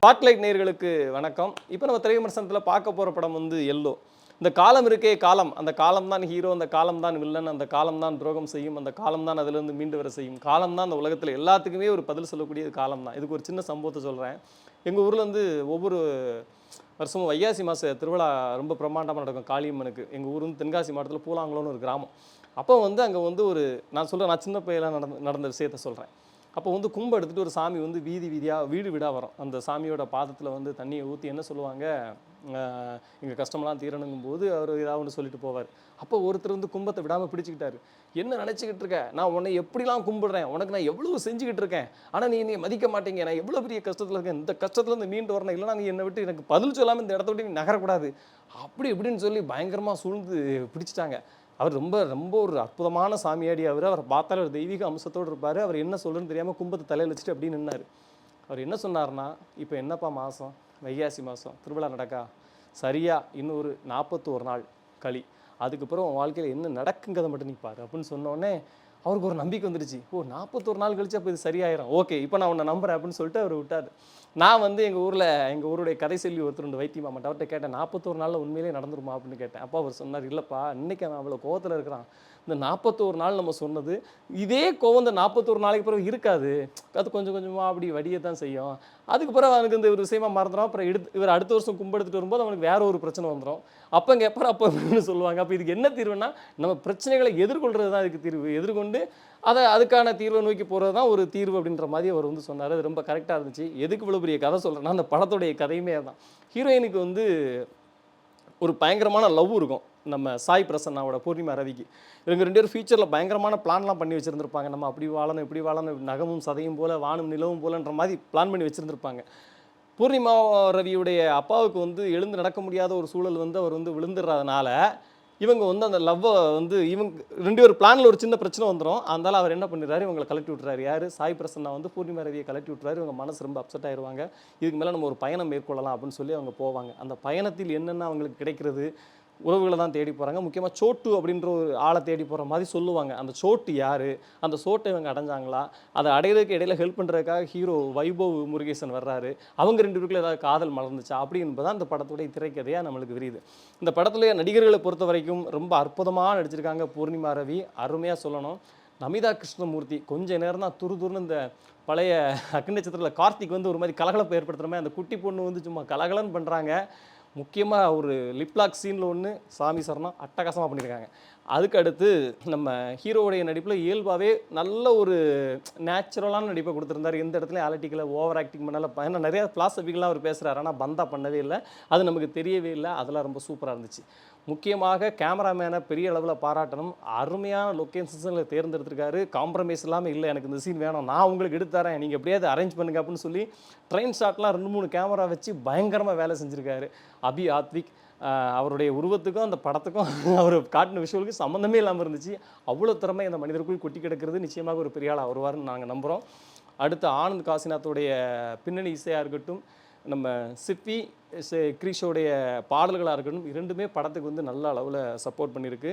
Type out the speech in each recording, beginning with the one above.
Spotlight நேயர்களுக்கு வணக்கம். இப்போ நம்ம திரை விமர்சனத்தில் பார்க்க போகிற படம் வந்து எல்லோ. இந்த காலம் இருக்கே காலம், அந்த காலம் தான் ஹீரோ, அந்த காலம் தான் வில்லன், அந்த காலம் தான் துரோகம் செய்யும், அந்த காலம் தான் அதிலிருந்து மீண்டு வர செய்யும், காலம் தான் அந்த உலகத்தில் எல்லாத்துக்குமே ஒரு பதில் சொல்லக்கூடியது காலம் தான். இதுக்கு ஒரு சின்ன சம்பவத்தை சொல்கிறேன். எங்கள் ஊரில் வந்து ஒவ்வொரு வருஷமும் வைகாசி மாத திருவிழா ரொம்ப பிரம்மாண்டமாக நடக்கும் காளியம்மனுக்கு. எங்கள் ஊர் வந்து தென்காசி மாவட்டத்தில் பூலாங்குளம்னு ஒரு கிராமம். அப்போ வந்து அங்கே வந்து நான் சின்ன பையெல்லாம் நடந்த விஷயத்த சொல்கிறேன். அப்போ வந்து கும்பம் எடுத்துகிட்டு ஒரு சாமி வந்து வீடு வீடாக வரும். அந்த சாமியோட பாதத்தில் வந்து தண்ணியை ஊற்றி என்ன சொல்லுவாங்க, எங்கள் கஷ்டமெல்லாம் தீரணுங்கும் போது அவர் ஏதாவது ஒன்று சொல்லிட்டு போவார். அப்போ ஒருத்தர் வந்து கும்பத்தை விடாமல் பிடிச்சிக்கிட்டாரு. என்ன நினச்சிக்கிட்டு இருக்க, நான் உன்னை எப்படிலாம் கும்பிடுறேன், உனக்கு நான் எவ்வளோ செஞ்சுக்கிட்டு இருக்கேன், ஆனால் நீ மதிக்க மாட்டேங்க, நான் எவ்வளோ பெரிய கஷ்டத்தில் இருக்கேன், இந்த கஷ்டத்துலேருந்து மீண்டு வரணும், இல்லைனா நீ என்னை விட்டு எனக்கு பதில் சொல்லாமல் இந்த இடத்த விட்டு நீ நகரக்கூடாது அப்படி இப்படின்னு சொல்லி பயங்கரமாக சூழ்ந்து பிடிச்சிட்டாங்க. அவர் ரொம்ப ரொம்ப ஒரு அற்புதமான சாமியாடி. அவர் பார்த்தாலும் ஒரு தெய்வீக அம்சத்தோடு இருப்பார். அவர் என்ன சொல்லுன்னு தெரியாமல் கும்பத்தை தலையில் வச்சுட்டு அப்படி நின்னார். அவர் என்ன சொன்னார்னா, இப்போ என்னப்பா மாதம், வைகாசி மாதம் திருவிழா நடக்கா, சரியாக இன்னொரு 41 நாள் களி, அதுக்கப்புறம் உன் வாழ்க்கையில் என்ன நடக்குங்கிறத மட்டும் நீ பாரு அப்படின்னு சொன்னோடனே அவருக்கு ஒரு நம்பிக்கை வந்துடுச்சு. 41 நாள் கழிச்சு அப்போ இது சரியாயிரும், ஓகே இப்போ நான் உன்னை நம்புறேன் அப்படின்னு சொல்லிட்டு அவர் விட்டார். நான் வந்து எங்கள் ஊருடைய கதை சொல்லி ஒருத்தர் வைத்தியமாமட்ட அவர்கிட்ட கேட்டேன், 41 நாளில் உண்மையிலே நடந்துருமா அப்படின்னு கேட்டேன். அப்போ அவர் சொன்னார், இல்லைப்பா இன்றைக்கி அவன் அவ்வளோ கோவத்தில் இருக்கிறான், இந்த 41 நாள் நம்ம சொன்னது இதே கோவம் இந்த 41 நாளைக்கு பிறகு இருக்காது, அது கொஞ்சம் கொஞ்சமாக அப்படி வடியை தான் செய்யும், அதுக்கு பிறகு அவனுக்கு இந்த ஒரு விஷயமா மறந்துடும், அப்புறம் இவர் அடுத்த வருஷம் கும்பெடுத்துட்டு வரும்போது அவனுக்கு வேற ஒரு பிரச்சனை வந்துடும், அப்போ எப்போ அப்படின்னு சொல்லுவாங்க. அப்போ இதுக்கு என்ன தீர்வுன்னா, நம்ம பிரச்சனைகளை எதிர்கொள்கிறது தான் இதுக்கு தீர்வு, எதிர்கொண்டு அதுக்கான தீர்வை நோக்கி போகிறது தான் ஒரு தீர்வு அப்படின்ற மாதிரி அவர் வந்து சொன்னார். அது ரொம்ப கரெக்டாக இருந்துச்சு. எதுக்கு இவ்வளோ பெரிய கதை சொல்கிறேன்னா, அந்த படத்துடைய கதையுமே தான். ஹீரோயினுக்கு வந்து ஒரு பயங்கரமான லவ் இருக்கும் நம்ம சாய் பிரசன்னாவோட பூர்ணிமா ரவிக்கு. இவங்க 2 பேரும் ஃபியூச்சரில் பயங்கரமான பிளான்லாம் பண்ணி வச்சுருந்துருப்பாங்க. நம்ம அப்படி வாழணும் இப்படி வாழணும், நகமும் சதையும் போல் வானும் நிலவும் போலன்ற மாதிரி பிளான் பண்ணி வச்சுருந்துருப்பாங்க. பூர்ணிமா ரவியுடைய அப்பாவுக்கு வந்து எழுந்து நடக்க முடியாத ஒரு சூழல் வந்து அவர் வந்து விழுந்துடுறதுனால இவங்க வந்து அந்த லவ்வை வந்து இவங்க 2 பேர் பிளானில் ஒரு சின்ன பிரச்சனை வந்துடும். அதனால அவர் என்ன பண்ணிடுறாரு, இவங்களை கலட்டி விட்டுறாரு. யார், சாய் பிரசன்னா வந்து பூர்ணிமா ரவியை கலட்டி விட்டுறாரு. இவங்க மனசு ரொம்ப அப்செட் ஆயிடுவாங்க. இதுக்கு மேலே நம்ம ஒரு பயணம் மேற்கொள்ளலாம் அப்படின்னு சொல்லி அவங்க போவாங்க. அந்த பயணத்தில் என்னென்ன அவங்களுக்கு கிடைக்கிறது, உறவுகளை தான் தேடி போகிறாங்க. முக்கியமாக சோட்டு அப்படின்ற ஒரு ஆளை தேடி போகிற மாதிரி சொல்லுவாங்க. அந்த சோட்டு யார், அந்த சோட்டை இவங்க அடைஞ்சாங்களா, அதை அடையிறதுக்கு இடையில ஹெல்ப் பண்ணுறதுக்காக ஹீரோ வைபவ் முருகேசன் வர்றாரு, அவங்க 2 பேருக்குள்ள ஏதாவது காதல் மலர்ந்துச்சா அப்படி என்பதான் இந்த படத்துடைய திரைக்கதையாக நம்மளுக்கு விரியுது. இந்த படத்துடைய நடிகர்களை பொறுத்த வரைக்கும் ரொம்ப அற்புதமாக நடிச்சிருக்காங்க. பூர்ணிமா ரவி அருமையாக சொல்லணும். நமிதா கிருஷ்ணமூர்த்தி கொஞ்ச நேரம் தான் துருதுருன்னு இந்த பழைய அக்னி நட்சத்திரத்தில் கார்த்திக் வந்து ஒரு மாதிரி கலகலப்பை ஏற்படுத்துகிற மாதிரி அந்த குட்டி பொண்ணு வந்து சும்மா கலகலன்னு பண்ணுறாங்க. முக்கியமாக ஒரு லிப்லாக் சீனில் ஒன்று சாமி சரணம் அட்டகாசமாக பண்ணியிருக்காங்க. அதுக்கு அடுத்து நம்ம ஹீரோவுடைய நடிப்பில் இயல்பாகவே நல்ல ஒரு நேச்சுரலான நடிப்பை கொடுத்துருந்தார். எந்த இடத்துலையும் ஆலட்டிக்கலை, ஓவர் ஆக்டிங் பண்ணலை. ஏன்னா நிறையா பிலாசபிக்கெலாம் அவர் பேசுகிறார், ஆனால் பந்தா பண்ணவே இல்லை, அது நமக்கு தெரியவே இல்லை. அதெல்லாம் ரொம்ப சூப்பராக இருந்துச்சு. முக்கியமாக கேமராமேனை பெரிய அளவில் பாராட்டணும். அருமையான லொக்கேஷன்ஸில் தேர்ந்தெடுத்திருக்காரு. காம்ப்ரமைஸ் இல்லாமல் இல்லை, எனக்கு இந்த சீன் வேணும், நான் உங்களுக்கு எடுத்து தரேன், நீங்கள் எப்படியாவது அரேஞ்ச் பண்ணுங்க அப்படின்னு சொல்லி ட்ரெயின் ஷாட்லாம் 2-3 கேமரா வச்சு பயங்கரமாக வேலை செஞ்சுருக்காரு. அபி ஆத்விக் அவருடைய உருவத்துக்கும் அந்த படத்துக்கும் அவர் காட்டின விஷுவலுக்கு சம்மந்தமே இல்லாமல் இருந்துச்சு. அவ்வளோ திறமை அந்த மனிதருக்குள் கொட்டி கிடக்கிறது. நிச்சயமாக ஒரு பெரிய ஆளாக வருவார்னு நாங்கள் நம்புகிறோம். அடுத்து ஆனந்த் காசிநாத்தோடைய பின்னணி இசையாக இருக்கட்டும், நம்ம சிப்பி கிரீஷோடைய பாடல்களாக இருக்கட்டும், 2மே படத்துக்கு வந்து நல்ல அளவில் சப்போர்ட் பண்ணியிருக்கு.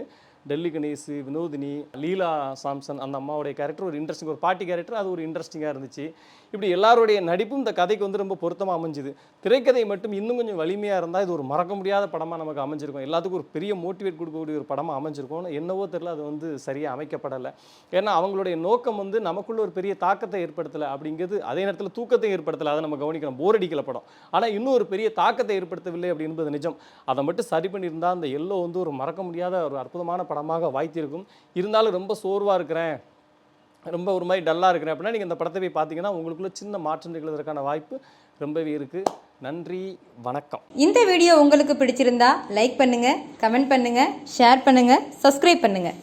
டெல்லி கணேஷ், வினோதினி, லீலா சாம்சன் அந்த அம்மாவுடைய கேரக்டர் ஒரு இன்ட்ரெஸ்டிங், ஒரு பாட்டி கேரக்டர், அது ஒரு இன்ட்ரெஸ்டிங்காக இருந்துச்சு. இப்படி எல்லாருடைய நடிப்பும் இந்த கதைக்கு வந்து ரொம்ப பொருத்தமாக அமைஞ்சுது. திரைக்கதை மட்டும் இன்னும் கொஞ்சம் வலிமையாக இருந்தால் இது ஒரு மறக்க முடியாத படமாக நமக்கு அமைஞ்சிருக்கும். எல்லாத்துக்கும் ஒரு பெரிய மோட்டிவேட் கொடுக்கக்கூடிய ஒரு படமாக அமைஞ்சிருக்கும். என்னவோ தெரியல, அது வந்து சரியாக அமைக்கப்படலை. ஏன்னா அவங்களுடைய நோக்கம் வந்து நமக்குள்ள ஒரு பெரிய தாக்கத்தை ஏற்படுத்தலை அப்படிங்கிறது, அதே நேரத்தில் தூக்கத்தை ஏற்படுத்தலை, அதை நம்ம கவனிக்கணும். போர் அடிக்கல படம், ஆனால் இன்னும் ஒரு பெரிய தாக்கத்தை ஏற்படுத்தவில்லை அப்படின்றது நிஜம். அதை மட்டும் சரி பண்ணியிருந்தால் அந்த எல்லோ வந்து ஒரு மறக்க முடியாத ஒரு அற்புதமான படமாக வாய்த்திருக்கும். இருந்தாலும் ரொம்ப சோர்வாக இருக்கிறேன், ரொம்ப ஒரு மாதிரி டல்லாக இருக்கிறேன் அப்படின்னா நீங்கள் இந்த படத்தை போய் பார்த்தீங்கன்னா உங்களுக்குள்ள சின்ன மாற்றம் நிகழ்வதற்கான வாய்ப்பு ரொம்பவே இருக்குது. நன்றி, வணக்கம். இந்த வீடியோ உங்களுக்கு பிடிச்சிருந்தா லைக் பண்ணுங்கள், கமெண்ட் பண்ணுங்கள், ஷேர் பண்ணுங்கள், சப்ஸ்கிரைப் பண்ணுங்கள்.